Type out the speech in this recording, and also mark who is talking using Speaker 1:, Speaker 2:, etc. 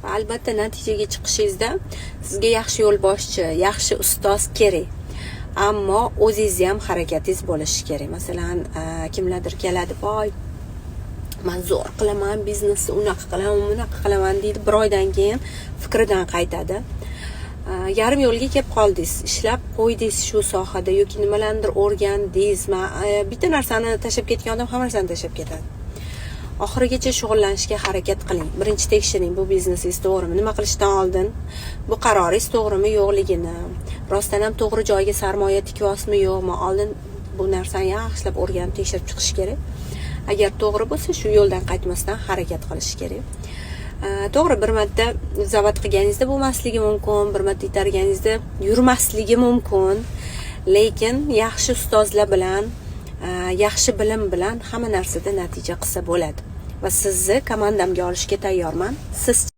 Speaker 1: Va albatta natijaga chiqishingizda sizga yaxshi yo'lboshchi, yaxshi ustoz kerak. Ammo o'zingizni ham harakatingiz bo'lishi kerak. Masalan, kimlardir keladi, "Voy, men zo'r qilaman, biznesni unaqa qilaman, bunaqa qilaman" deydi. Bir oydan keyin fikridan qaytadi. Yarim yo'lga kelib qoldingiz, ishlab qo'ydingiz shu sohada yoki nimalardir o'rgandingiz. Bitta narsani tashlab ketgan odam hamma narsani tashlab ketadi. Oxirigacha shug'ullanishga harakat qiling. Birinchi tekshiring, bu biznesingiz to'g'rimi? Nima qilishdan oldin bu qaroringiz to'g'rimi yo'qligini, rostdan ham to'g'ri joyga sarmoya tikyapsizmi yo'qmi, oldin bu narsani yaxshilab o'rganib tekshirib chiqish kerak. Agar to'g'ri bo'lsa, shu yo'ldan qaytmasdan harakat qilish kerak. To'g'ri, bir marta zavod qilganingizda bo'lmasligi mumkin, bir marta itarganingizda yurmasligi mumkin, lekin yaxshi ustozlar bilan, yaxshi bilim bilan hamma narsada natija qilsa bo'ladi. Va sizni komandamga olishga tayyorman. Siz